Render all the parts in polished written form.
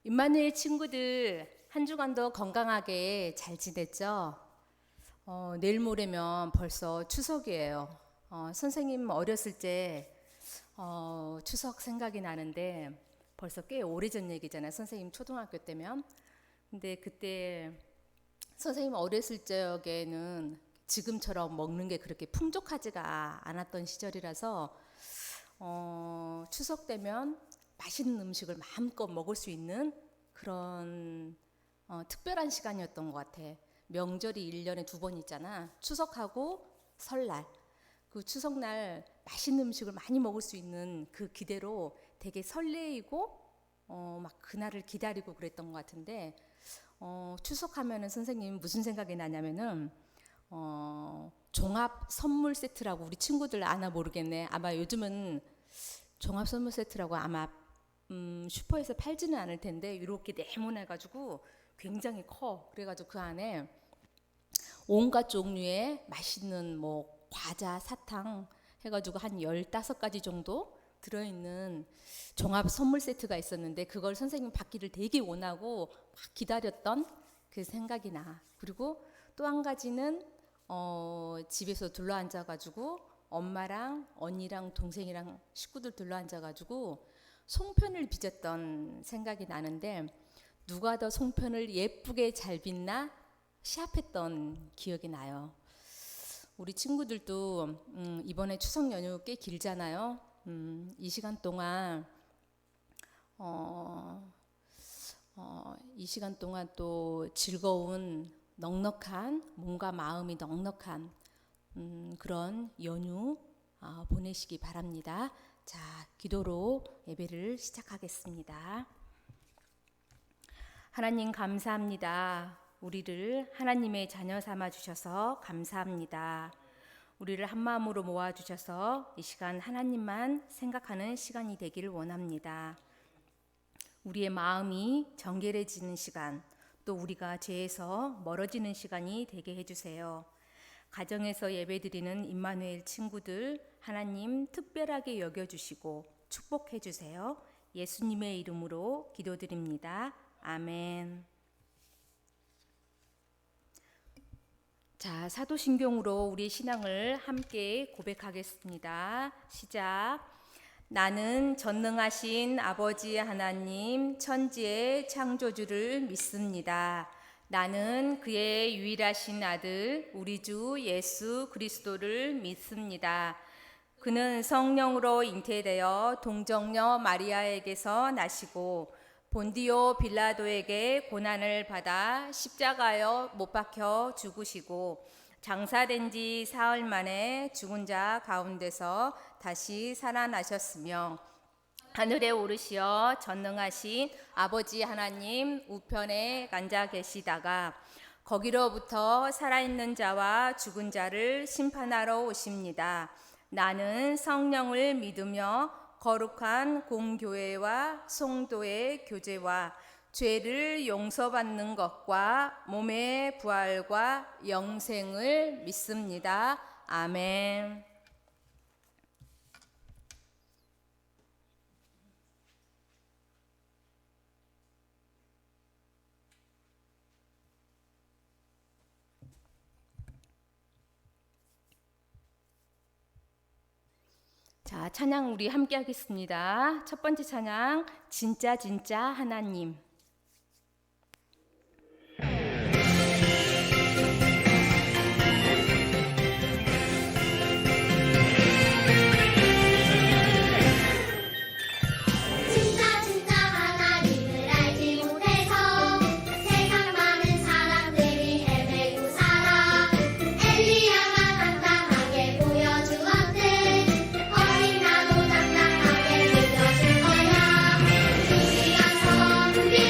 임마누엘 친구들 한 주간도 건강하게 잘 지냈죠? 내일 모레면 벌써 추석이에요. 선생님 어렸을 때 추석 생각이 나는데 벌써 꽤 오래전 얘기잖아요. 선생님 초등학교 때면. 근데 그때 선생님 어렸을 적에는 지금처럼 먹는 게 그렇게 풍족하지가 않았던 시절이라서 추석 되면 맛있는 음식을 마음껏 먹을 수 있는 그런 특별한 시간이었던 것 같아. 명절이 1년에 2번 있잖아. 추석하고 설날. 그 추석날 맛있는 음식을 많이 먹을 수 있는 그 기대로 되게 설레이고 막 그날을 기다리고 그랬던 것 같은데 추석하면은 선생님 무슨 생각이 나냐면은 종합 선물 세트라고 우리 친구들 아나 모르겠네. 아마 요즘은 종합 선물 세트라고 아마 슈퍼에서 팔지는 않을 텐데 이렇게 네모나가지고 굉장히 커. 그래가지고 그 안에 온갖 종류의 맛있는 뭐 과자, 사탕 해가지고 한 15가지 정도 들어있는 종합 선물 세트가 있었는데 그걸 선생님 받기를 되게 원하고 막 기다렸던 그 생각이 나. 그리고 또 한 가지는 집에서 둘러앉아가지고 엄마랑 언니랑 동생이랑 식구들 둘러앉아가지고 송편을 빚었던 생각이 나는데 누가 더 송편을 예쁘게 잘 빚나 시합했던 기억이 나요. 우리 친구들도 이번에 추석 연휴 꽤 길잖아요. 이 시간 동안 이 시간 동안 또 즐거운 넉넉한 몸과 마음이 넉넉한 그런 연휴 보내시기 바랍니다. 자, 기도로 예배를 시작하겠습니다. 하나님 감사합니다. 우리를 하나님의 자녀 삼아 주셔서 감사합니다. 우리를 한 마음으로 모아 주셔서 이 시간 하나님만 생각하는 시간이 되기를 원합니다. 우리의 마음이 정결해지는 시간, 또 우리가 죄에서 멀어지는 시간이 되게 해주세요. 가정에서 예배드리는 임마누엘 친구들 하나님 특별하게 여겨주시고 축복해 주세요. 예수님의 이름으로 기도드립니다. 아멘. 자, 사도신경으로 우리의 신앙을 함께 고백하겠습니다. 시작. 나는 전능하신 아버지 하나님 천지의 창조주를 믿습니다. 나는 그의 유일하신 아들 우리 주 예수 그리스도를 믿습니다. 그는 성령으로 잉태되어 동정녀 마리아에게서 나시고 본디오 빌라도에게 고난을 받아 십자가에 못 박혀 죽으시고 장사된 지 사흘 만에 죽은 자 가운데서 다시 살아나셨으며 하늘에 오르시어 전능하신 아버지 하나님 우편에 앉아 계시다가 거기로부터 살아있는 자와 죽은 자를 심판하러 오십니다. 나는 성령을 믿으며 거룩한 공교회와 성도의 교제와 죄를 용서받는 것과 몸의 부활과 영생을 믿습니다. 아멘. 자, 찬양 우리 함께 하겠습니다. 첫 번째 찬양, 진짜 진짜 하나님. 우리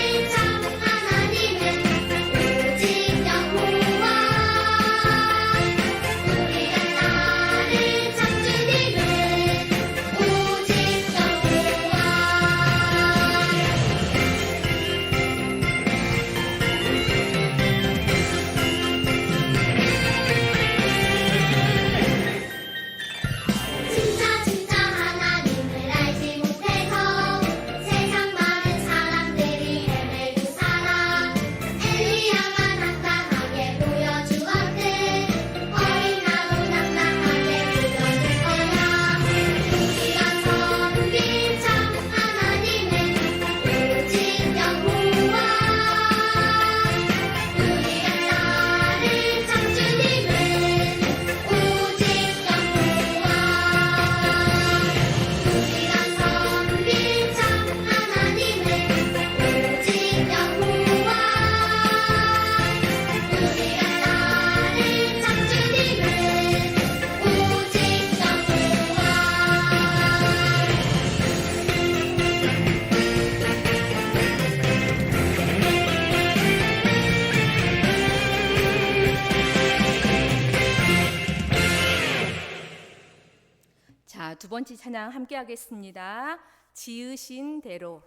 두 번째 찬양 함께 하겠습니다. 지으신 대로.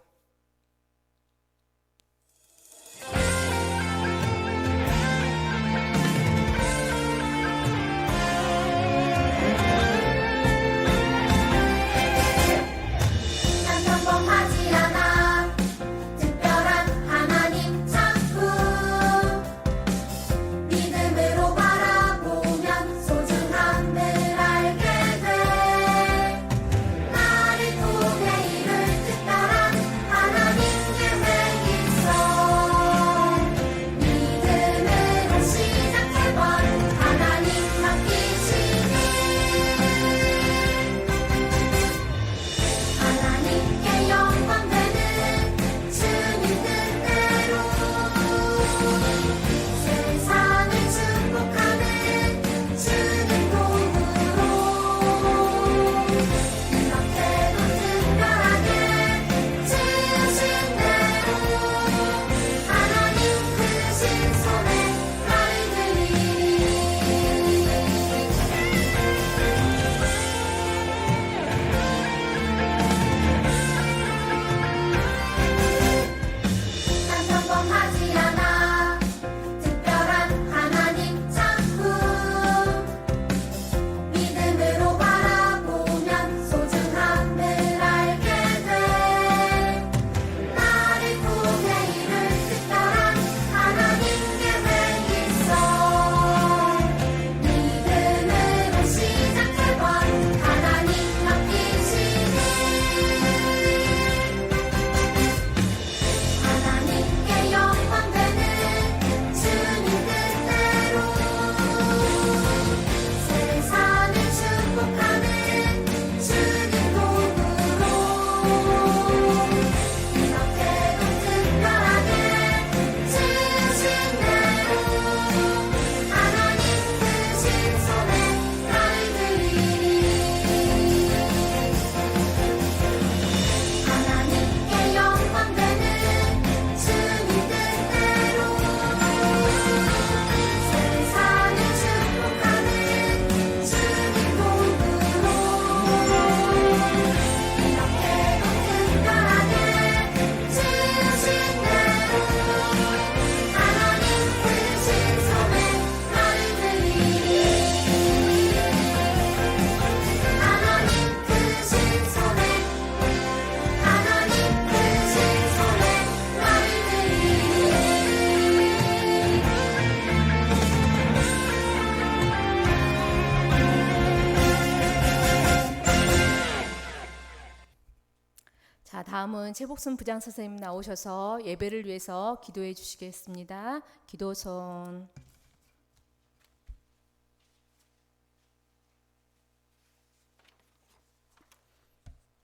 자, 다음은 최복순 부장 선생님 나오셔서 예배를 위해서 기도해 주시겠습니다. 기도선.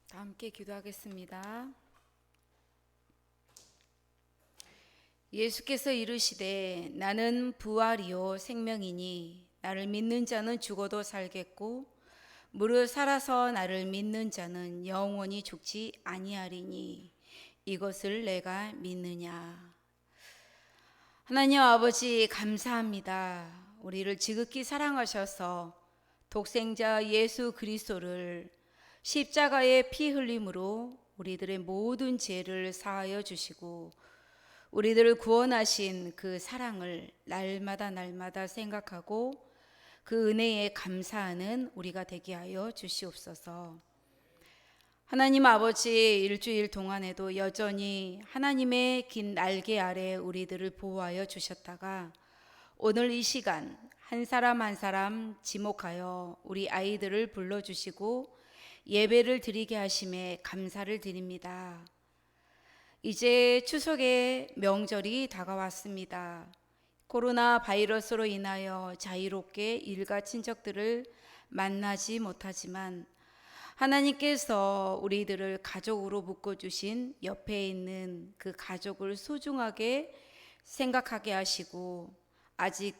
다 함께 기도하겠습니다. 예수께서 이르시되 나는 부활이요 생명이니 나를 믿는 자는 죽어도 살겠고 무릇 살아서 나를 믿는 자는 영원히 죽지 아니하리니 이것을 내가 믿느냐. 하나님 아버지 감사합니다. 우리를 지극히 사랑하셔서 독생자 예수 그리스도를 십자가의 피 흘림으로 우리들의 모든 죄를 사하여 주시고 우리들을 구원하신 그 사랑을 날마다 생각하고 그 은혜에 감사하는 우리가 되게 하여 주시옵소서. 하나님 아버지, 일주일 동안에도 여전히 하나님의 긴 날개 아래 우리들을 보호하여 주셨다가 오늘 이 시간 한 사람 한 사람 지목하여 우리 아이들을 불러주시고 예배를 드리게 하심에 감사를 드립니다. 이제 추석의 명절이 다가왔습니다. 코로나 바이러스로 인하여 자유롭게 일가 친척들을 만나지 못하지만 하나님께서 우리들을 가족으로 묶어주신 옆에 있는 그 가족을 소중하게 생각하게 하시고 아직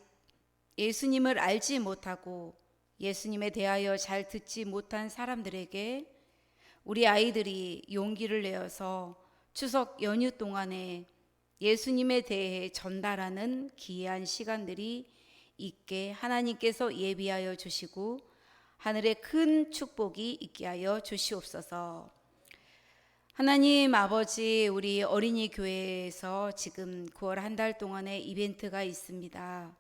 예수님을 알지 못하고 예수님에 대하여 잘 듣지 못한 사람들에게 우리 아이들이 용기를 내어서 추석 연휴 동안에 예수님에 대해 전달하는 귀한 시간들이 있게 하나님께서 예비하여 주시고 하늘에 큰 축복이 있게 하여 주시옵소서. 하나님 아버지, 우리 어린이 교회에서 지금 9월 한 달 동안의 이벤트가 있습니다.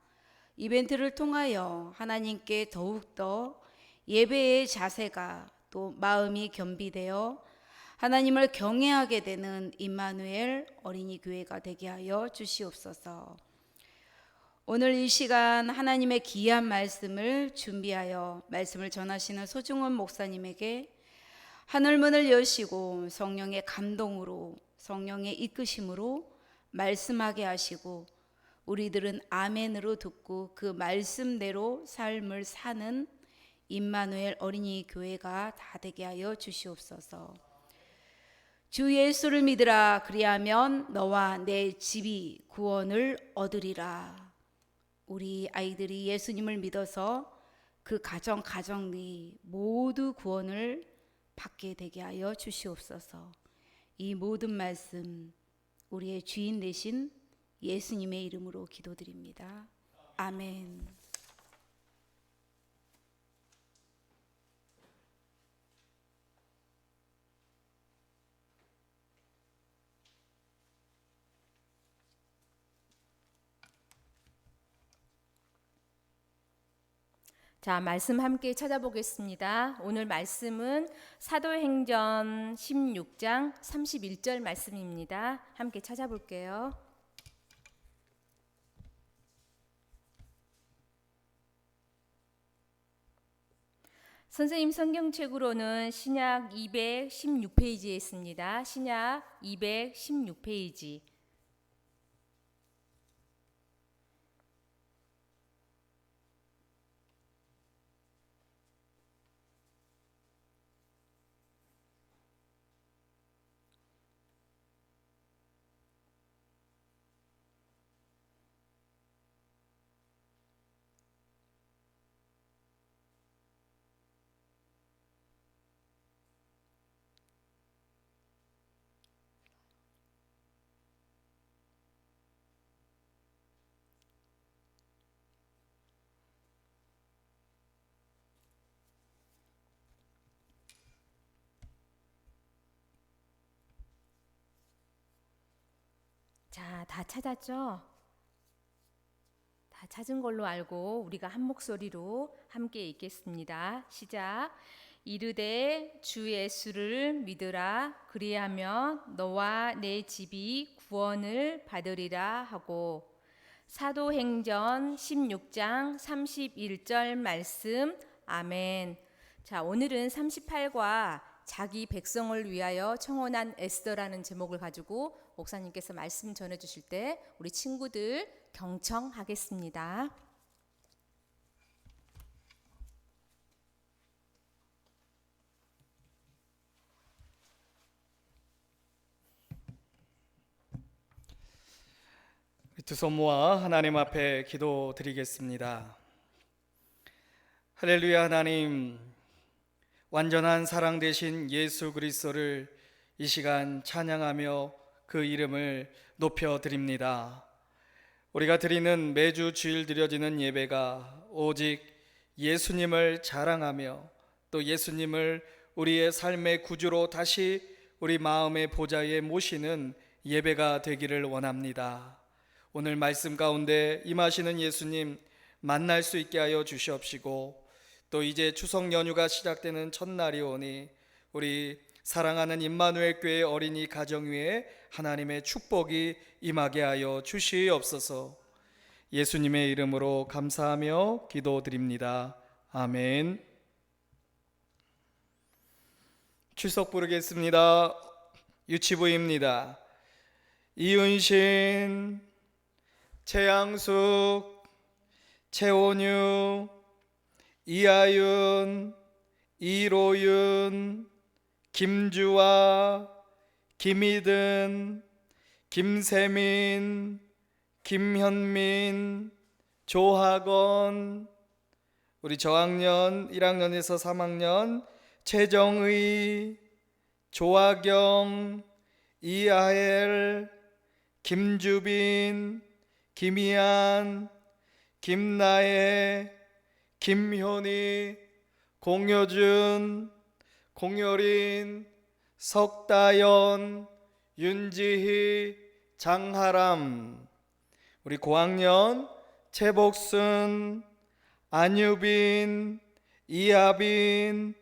이벤트를 통하여 하나님께 더욱더 예배의 자세가 또 마음이 겸비되어 하나님을 경외하게 되는 임마누엘 어린이 교회가 되게 하여 주시옵소서. 오늘 이 시간 하나님의 귀한 말씀을 준비하여 말씀을 전하시는 소중원 목사님에게 하늘문을 여시고 성령의 감동으로, 성령의 이끄심으로 말씀하게 하시고 우리들은 아멘으로 듣고 그 말씀대로 삶을 사는 임마누엘 어린이 교회가 다 되게 하여 주시옵소서. 주 예수를 믿으라, 그리하면 너와 내 집이 구원을 얻으리라. 우리 아이들이 예수님을 믿어서 그 가정이 모두 구원을 받게 되게 하여 주시옵소서. 이 모든 말씀 우리의 주인 되신 예수님의 이름으로 기도드립니다. 아멘. 자, 말씀 함께 찾아보겠습니다. 오늘 말씀은 사도행전 16장 31절 말씀입니다. 함께 찾아볼게요. 선생님 성경책으로는 신약 216페이지에 있습니다. 신약 216페이지. 자, 다 찾았죠? 다 찾은 걸로 알고 우리가 한 목소리로 함께 읽겠습니다. 시작. 이르되 주 예수를 믿으라, 그리하면 너와 내 집이 구원을 받으리라 하고. 사도행전 16장 31절 말씀. 아멘. 자, 오늘은 38과 자기 백성을 위하여 청혼한 에스더라는 제목을 가지고 목사님께서 말씀 전해 주실 때 우리 친구들 경청하겠습니다. 두 손 모아 하나님 앞에 기도드리겠습니다. 할렐루야. 하나님, 완전한 사랑 되신 예수 그리스도를 이 시간 찬양하며 그 이름을 높여드립니다. 우리가 드리는 매주 주일 드려지는 예배가 오직 예수님을 자랑하며 또 예수님을 우리의 삶의 구주로 다시 우리 마음의 보좌에 모시는 예배가 되기를 원합니다. 오늘 말씀 가운데 임하시는 예수님 만날 수 있게 하여 주시옵시고, 또 이제 추석 연휴가 시작되는 첫날이 오니 우리 사랑하는 임마누엘 교회 어린이 가정 위에 하나님의 축복이 임하게 하여 주시옵소서. 예수님의 이름으로 감사하며 기도드립니다. 아멘. 출석 부르겠습니다. 유치부입니다. 이은신, 최양숙, 최원유, 이하윤, 이로윤, 김주아, 김희든, 김세민, 김현민, 조학원, 우리 저학년 1학년에서 3학년 최정의, 조아경, 이하엘, 김주빈, 김희안, 김나혜, 김효니, 공효준, 공효린, 석다연, 윤지희, 장하람, 우리 고학년 최복순, 안유빈, 이하빈,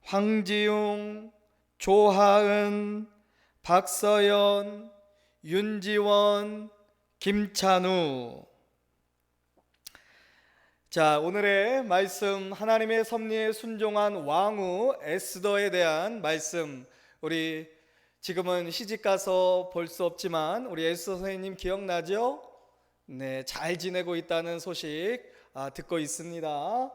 황지용, 조하은, 박서연, 윤지원, 김찬우. 자, 오늘의 말씀, 하나님의 섭리에 순종한 왕후 에스더에 대한 말씀. 우리 지금은 시집가서 볼 수 없지만 우리 에스더 선생님 기억나죠? 네, 잘 지내고 있다는 소식 듣고 있습니다.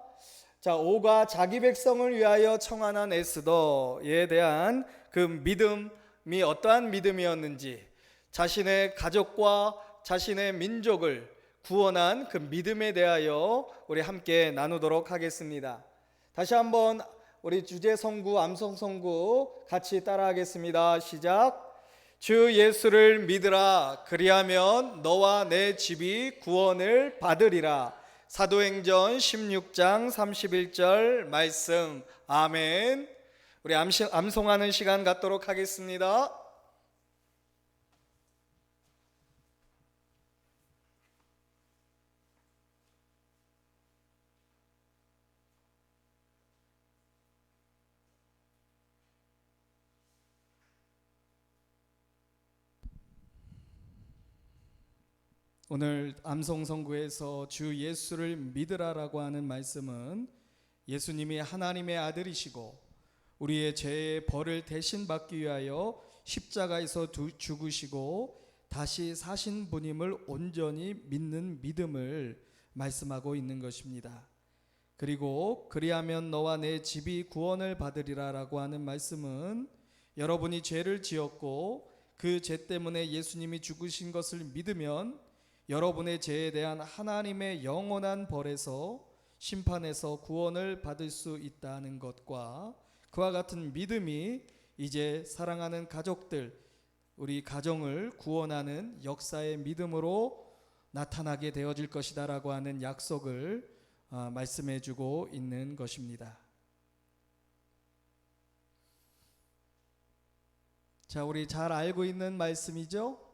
자, 오가 자기 백성을 위하여 청한한 에스더에 대한 그 믿음이 어떠한 믿음이었는지, 자신의 가족과 자신의 민족을 구원한 그 믿음에 대하여 우리 함께 나누도록 하겠습니다. 다시 한번 우리 주제 성구, 암송 성구 같이 따라하겠습니다. 시작. 주 예수를 믿으라. 그리하면 너와 내 집이 구원을 받으리라. 사도행전 16장 31절 말씀. 아멘. 우리 암송하는 시간 갖도록 하겠습니다. 오늘 암송 선구에서 주 예수를 믿으라라고 하는 말씀은 예수님이 하나님의 아들이시고 우리의 죄의 벌을 대신 받기 위하여 십자가에서 죽으시고 다시 사신 분임을 온전히 믿는 믿음을 말씀하고 있는 것입니다. 그리고 그리하면 너와 내 집이 구원을 받으리라라고 하는 말씀은 여러분이 죄를 지었고 그 죄 때문에 예수님이 죽으신 것을 믿으면 여러분의 죄에 대한 하나님의 영원한 벌에서 심판에서 구원을 받을 수 있다는 것과 그와 같은 믿음이 이제 사랑하는 가족들, 우리 가정을 구원하는 역사의 믿음으로 나타나게 되어질 것이다라고 하는 약속을 말씀해 주고 있는 것입니다. 자, 우리 잘 알고 있는 말씀이죠?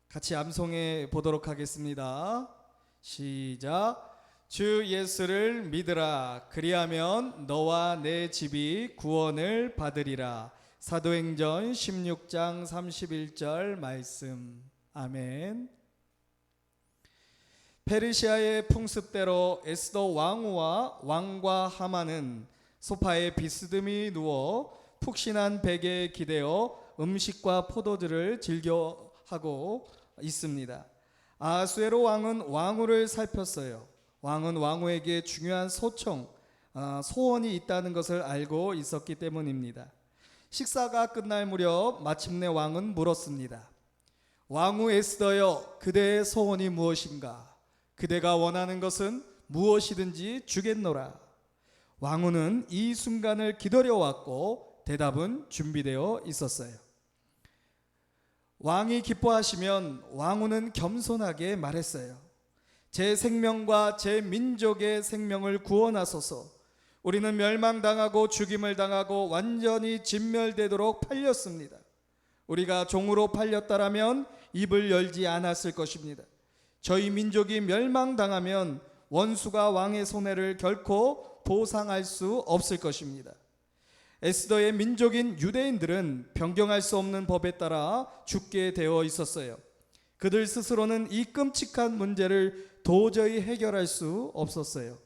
같이 암송해 보도록 하겠습니다. 시작. 주 예수를 믿으라. 그리하면 너와 내 집이 구원을 받으리라. 사도행전 16장 31절 말씀. 아멘. 페르시아의 풍습대로 에스더 왕후와 왕과 하만은 소파에 비스듬히 누워 푹신한 베개에 기대어 음식과 포도주를 즐겨하고 있습니다. 아하수에로 왕은 왕후를 살폈어요. 왕은 왕후에게 중요한 소원이 있다는 것을 알고 있었기 때문입니다. 식사가 끝날 무렵 마침내 왕은 물었습니다. 왕후 에스더여, 그대의 소원이 무엇인가? 그대가 원하는 것은 무엇이든지 주겠노라. 왕후는 이 순간을 기다려왔고 대답은 준비되어 있었어요. 왕이 기뻐하시면 왕후는 겸손하게 말했어요. 제 생명과 제 민족의 생명을 구원하소서. 우리는 멸망당하고 죽임을 당하고 완전히 진멸되도록 팔렸습니다. 우리가 종으로 팔렸다라면 입을 열지 않았을 것입니다. 저희 민족이 멸망당하면 원수가 왕의 손해를 결코 보상할 수 없을 것입니다. 에스더의 민족인 유대인들은 변경할 수 없는 법에 따라 죽게 되어 있었어요. 그들 스스로는 이 끔찍한 문제를 도저히 해결할 수 없었어요.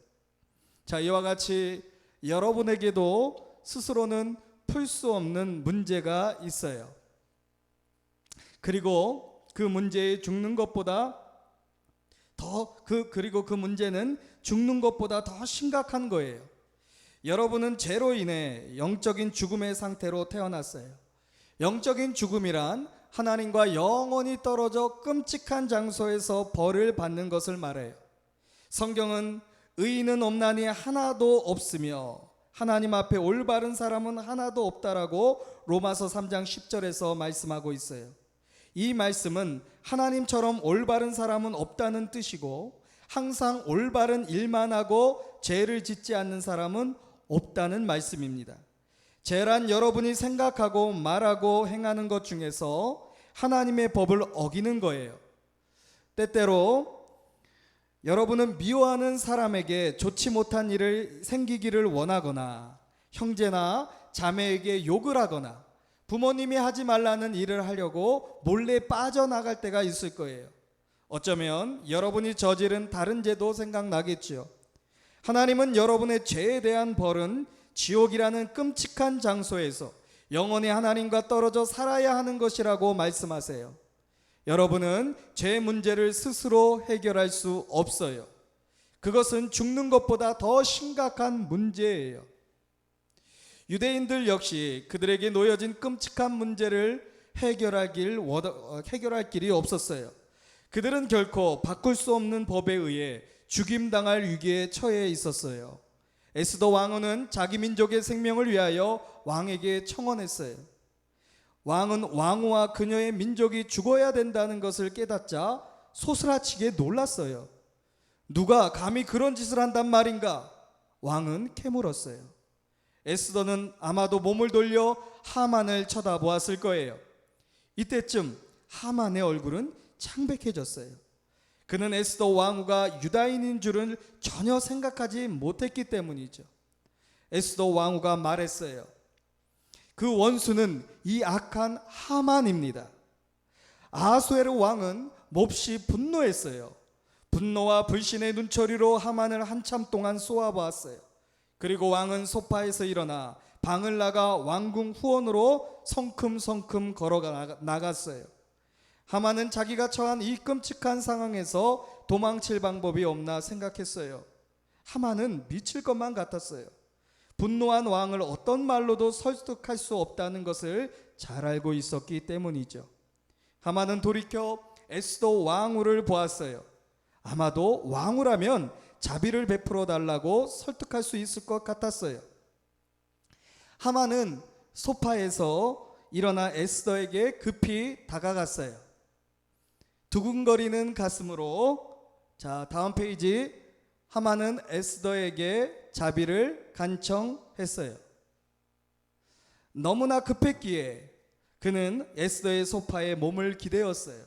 자, 이와 같이 여러분에게도 스스로는 풀 수 없는 문제가 있어요. 그리고 그 문제에 죽는 것보다 그리고 그 문제는 죽는 것보다 더 심각한 거예요. 여러분은 죄로 인해 영적인 죽음의 상태로 태어났어요. 영적인 죽음이란 하나님과 영원히 떨어져 끔찍한 장소에서 벌을 받는 것을 말해요. 성경은 의인은 없나니 하나도 없으며 하나님 앞에 올바른 사람은 하나도 없다라고 로마서 3장 10절에서 말씀하고 있어요. 이 말씀은 하나님처럼 올바른 사람은 없다는 뜻이고 항상 올바른 일만 하고 죄를 짓지 않는 사람은 없다는 말씀입니다. 죄란 여러분이 생각하고 말하고 행하는 것 중에서 하나님의 법을 어기는 거예요. 때때로 여러분은 미워하는 사람에게 좋지 못한 일을 생기기를 원하거나 형제나 자매에게 욕을 하거나 부모님이 하지 말라는 일을 하려고 몰래 빠져나갈 때가 있을 거예요. 어쩌면 여러분이 저지른 다른 죄도 생각나겠죠. 하나님은 여러분의 죄에 대한 벌은 지옥이라는 끔찍한 장소에서 영원히 하나님과 떨어져 살아야 하는 것이라고 말씀하세요. 여러분은 죄 문제를 스스로 해결할 수 없어요. 그것은 죽는 것보다 더 심각한 문제예요. 유대인들 역시 그들에게 놓여진 끔찍한 문제를 해결할 길이 없었어요. 그들은 결코 바꿀 수 없는 법에 의해 죽임당할 위기에 처해 있었어요. 에스더 왕후는 자기 민족의 생명을 위하여 왕에게 청원했어요. 왕은 왕후와 그녀의 민족이 죽어야 된다는 것을 깨닫자 소스라치게 놀랐어요. 누가 감히 그런 짓을 한단 말인가? 왕은 캐물었어요. 에스더는 아마도 몸을 돌려 하만을 쳐다보았을 거예요. 이때쯤 하만의 얼굴은 창백해졌어요. 그는 에스더 왕후가 유다인인 줄은 전혀 생각하지 못했기 때문이죠. 에스더 왕후가 말했어요. 그 원수는 이 악한 하만입니다. 아하수에로 왕은 몹시 분노했어요. 분노와 불신의 눈초리로 하만을 한참 동안 쏘아보았어요. 그리고 왕은 소파에서 일어나 방을 나가 왕궁 후원으로 성큼성큼 걸어가 나갔어요. 하만은 자기가 처한 이 끔찍한 상황에서 도망칠 방법이 없나 생각했어요. 하만은 미칠 것만 같았어요. 분노한 왕을 어떤 말로도 설득할 수 없다는 것을 잘 알고 있었기 때문이죠. 하만은 돌이켜 에스더 왕후를 보았어요. 아마도 왕후라면 자비를 베풀어 달라고 설득할 수 있을 것 같았어요. 하만은 소파에서 일어나 에스더에게 급히 다가갔어요. 두근거리는 가슴으로, 자, 다음 페이지. 하만은 에스더에게 자비를 간청했어요. 너무나 급했기에 그는 에스더의 소파에 몸을 기대었어요.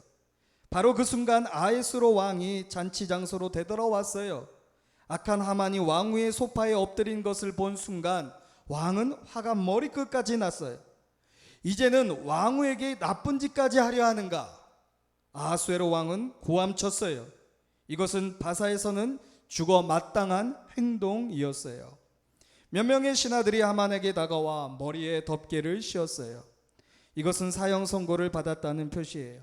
바로 그 순간 아하수에로 왕이 잔치 장소로 되돌아왔어요. 악한 하만이 왕후의 소파에 엎드린 것을 본 순간 왕은 화가 머리끝까지 났어요. 이제는 왕후에게 나쁜 짓까지 하려 하는가? 아하수에로 왕은 고함쳤어요. 이것은 바사에서는 죽어 마땅한 행동이었어요. 몇 명의 신하들이 하만에게 다가와 머리에 덮개를 씌웠어요. 이것은 사형 선고를 받았다는 표시예요.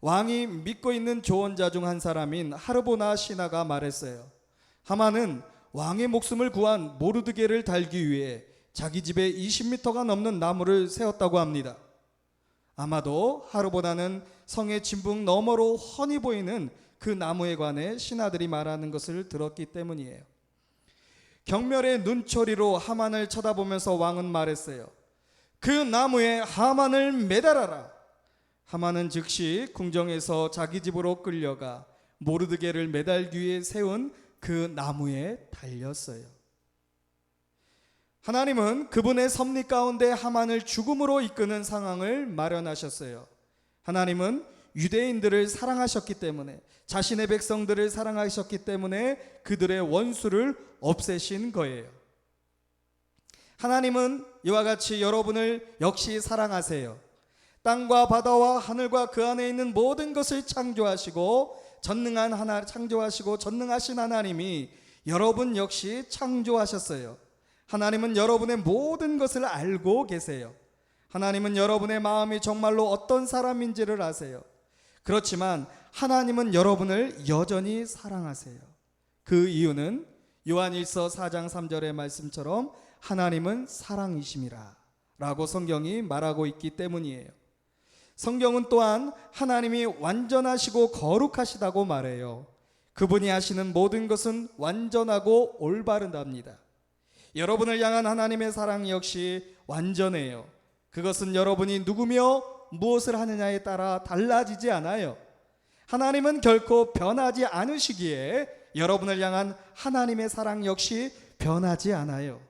왕이 믿고 있는 조언자 중 한 사람인 하르보나 신하가 말했어요. 하만은 왕의 목숨을 구한 모르드게를 달기 위해 자기 집에 20m가 넘는 나무를 세웠다고 합니다. 아마도 하르보나는 성의 진북 너머로 훤히 보이는 그 나무에 관해 신하들이 말하는 것을 들었기 때문이에요. 경멸의 눈초리로 하만을 쳐다보면서 왕은 말했어요. 그 나무에 하만을 매달아라. 하만은 즉시 궁정에서 자기 집으로 끌려가 모르드게를 매달기 위해 세운 그 나무에 달렸어요. 하나님은 그분의 섭리 가운데 하만을 죽음으로 이끄는 상황을 마련하셨어요. 하나님은 유대인들을 사랑하셨기 때문에, 자신의 백성들을 사랑하셨기 때문에 그들의 원수를 없애신 거예요. 하나님은 이와 같이 여러분을 역시 사랑하세요. 땅과 바다와 하늘과 그 안에 있는 모든 것을 창조하시고 전능하신 하나님이 여러분 역시 창조하셨어요. 하나님은 여러분의 모든 것을 알고 계세요. 하나님은 여러분의 마음이 정말로 어떤 사람인지를 아세요. 그렇지만 하나님은 여러분을 여전히 사랑하세요. 그 이유는 요한일서 4장 3절의 말씀처럼 하나님은 사랑이심이라 라고 성경이 말하고 있기 때문이에요. 성경은 또한 하나님이 완전하시고 거룩하시다고 말해요. 그분이 하시는 모든 것은 완전하고 올바르답니다. 여러분을 향한 하나님의 사랑 역시 완전해요. 그것은 여러분이 누구며 무엇을 하느냐에 따라 달라지지 않아요. 하나님은 결코 변하지 않으시기에 여러분을 향한 하나님의 사랑 역시 변하지 않아요.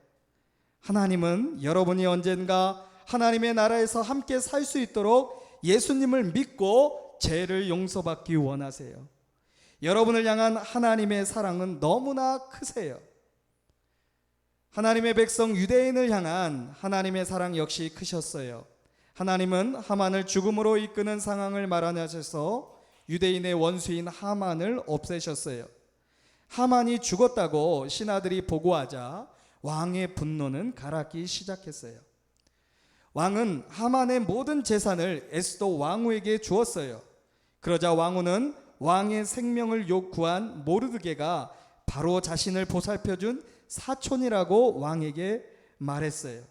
하나님은 여러분이 언젠가 하나님의 나라에서 함께 살 수 있도록 예수님을 믿고 죄를 용서받기 원하세요. 여러분을 향한 하나님의 사랑은 너무나 크세요. 하나님의 백성 유대인을 향한 하나님의 사랑 역시 크셨어요. 하나님은 하만을 죽음으로 이끄는 상황을 마련하셔서 유대인의 원수인 하만을 없애셨어요. 하만이 죽었다고 신하들이 보고하자 왕의 분노는 가라앉기 시작했어요. 왕은 하만의 모든 재산을 에스더 왕후에게 주었어요. 그러자 왕후는 왕의 생명을 구한 모르드게가 바로 자신을 보살펴준 사촌이라고 왕에게 말했어요.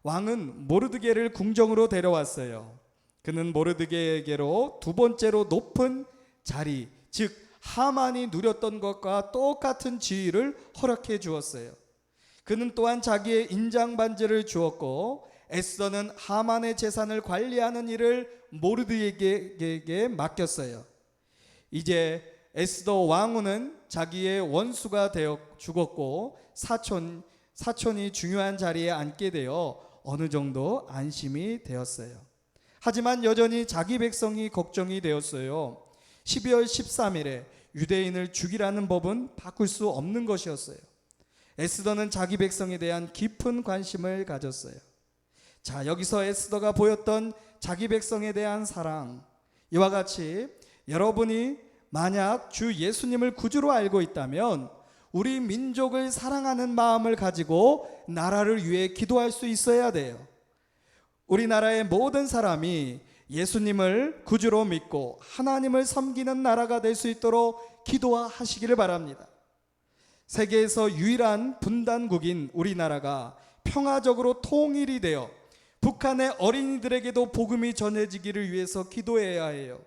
왕은 모르드게를 궁정으로 데려왔어요. 그는 모르드게에게로 두 번째로 높은 자리, 즉 하만이 누렸던 것과 똑같은 지위를 허락해 주었어요. 그는 또한 자기의 인장 반지를 주었고 에스더는 하만의 재산을 관리하는 일을 모르드게에게 맡겼어요. 이제 에스더 왕후는 자기의 원수가 되어 죽었고 사촌이 중요한 자리에 앉게 되어 어느 정도 안심이 되었어요. 하지만 여전히 자기 백성이 걱정이 되었어요. 12월 13일에 유대인을 죽이라는 법은 바꿀 수 없는 것이었어요. 에스더는 자기 백성에 대한 깊은 관심을 가졌어요. 자, 여기서 에스더가 보였던 자기 백성에 대한 사랑, 이와 같이 여러분이 만약 주 예수님을 구주로 알고 있다면 우리 민족을 사랑하는 마음을 가지고 나라를 위해 기도할 수 있어야 돼요. 우리나라의 모든 사람이 예수님을 구주로 믿고 하나님을 섬기는 나라가 될 수 있도록 기도하시기를 바랍니다. 세계에서 유일한 분단국인 우리나라가 평화적으로 통일이 되어 북한의 어린이들에게도 복음이 전해지기를 위해서 기도해야 해요.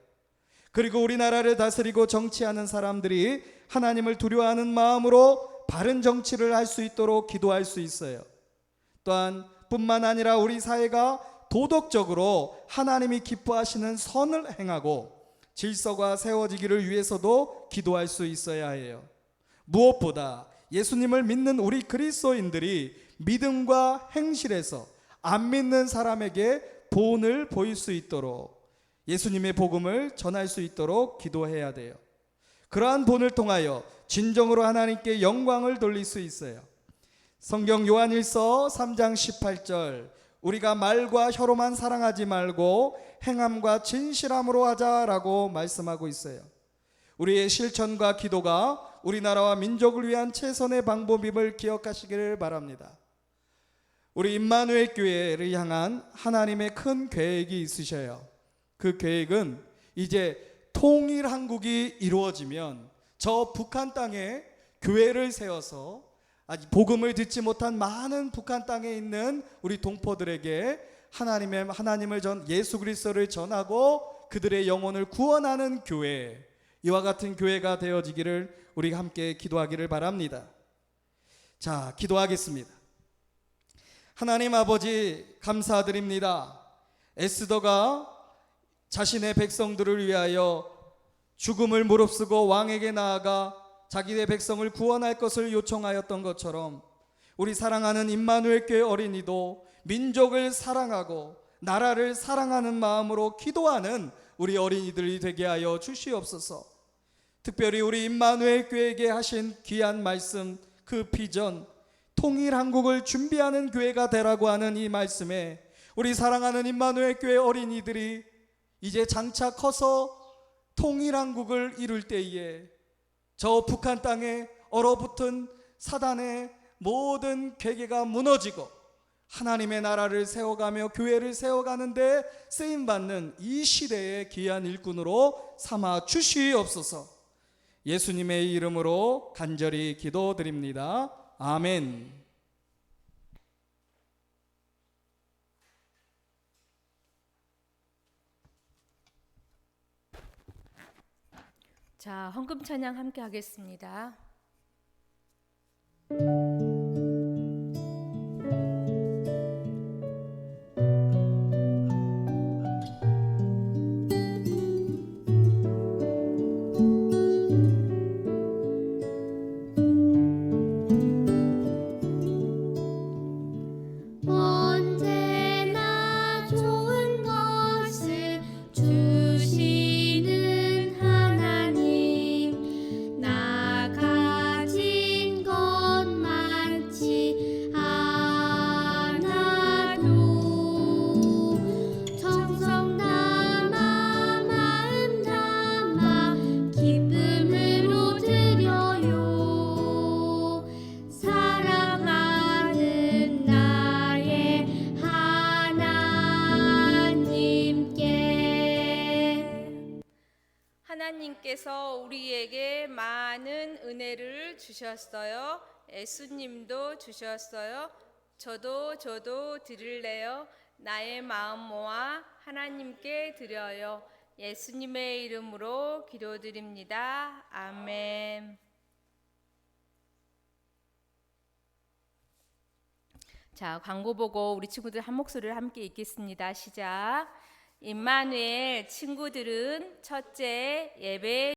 그리고 우리나라를 다스리고 정치하는 사람들이 하나님을 두려워하는 마음으로 바른 정치를 할 수 있도록 기도할 수 있어요. 또한 뿐만 아니라 우리 사회가 도덕적으로 하나님이 기뻐하시는 선을 행하고 질서가 세워지기를 위해서도 기도할 수 있어야 해요. 무엇보다 예수님을 믿는 우리 그리스도인들이 믿음과 행실에서 안 믿는 사람에게 본을 보일 수 있도록 예수님의 복음을 전할 수 있도록 기도해야 돼요. 그러한 본을 통하여 진정으로 하나님께 영광을 돌릴 수 있어요. 성경 요한일서 3장 18절, 우리가 말과 혀로만 사랑하지 말고 행함과 진실함으로 하자라고 말씀하고 있어요. 우리의 실천과 기도가 우리나라와 민족을 위한 최선의 방법임을 기억하시기를 바랍니다. 우리 임마누엘 교회를 향한 하나님의 큰 계획이 있으셔요. 그 계획은 이제 통일 한국이 이루어지면 저 북한 땅에 교회를 세워서 아직 복음을 듣지 못한 많은 북한 땅에 있는 우리 동포들에게 하나님을 예수 그리스도를 전하고 그들의 영혼을 구원하는 교회, 이와 같은 교회가 되어지기를 우리가 함께 기도하기를 바랍니다. 자, 기도하겠습니다. 하나님 아버지, 감사드립니다. 에스더가 자신의 백성들을 위하여 죽음을 무릅쓰고 왕에게 나아가 자기의 백성을 구원할 것을 요청하였던 것처럼 우리 사랑하는 임마누엘 교회 어린이도 민족을 사랑하고 나라를 사랑하는 마음으로 기도하는 우리 어린이들이 되게 하여 주시옵소서. 특별히 우리 임마누엘 교회에게 하신 귀한 말씀, 그 비전, 통일 한국을 준비하는 교회가 되라고 하는 이 말씀에 우리 사랑하는 임마누엘 교회 어린이들이 이제 장차 커서 통일 한국을 이룰 때에 저 북한 땅에 얼어붙은 사단의 모든 괴계가 무너지고 하나님의 나라를 세워가며 교회를 세워가는데 쓰임받는 이 시대의 귀한 일꾼으로 삼아 주시옵소서. 예수님의 이름으로 간절히 기도드립니다. 아멘. 자, 헌금 찬양 함께 하겠습니다. 하나님께서 우리에게 많은 은혜를 주셨어요. 예수님도 주셨어요. 저도 드릴래요. 나의 마음 모아 하나님께 드려요. 예수님의 이름으로 기도드립니다. 아멘. 자, 광고 보고 우리 친구들 한 목소리를 함께 읽겠습니다. 시작. 임마누엘 친구들은 첫째 예배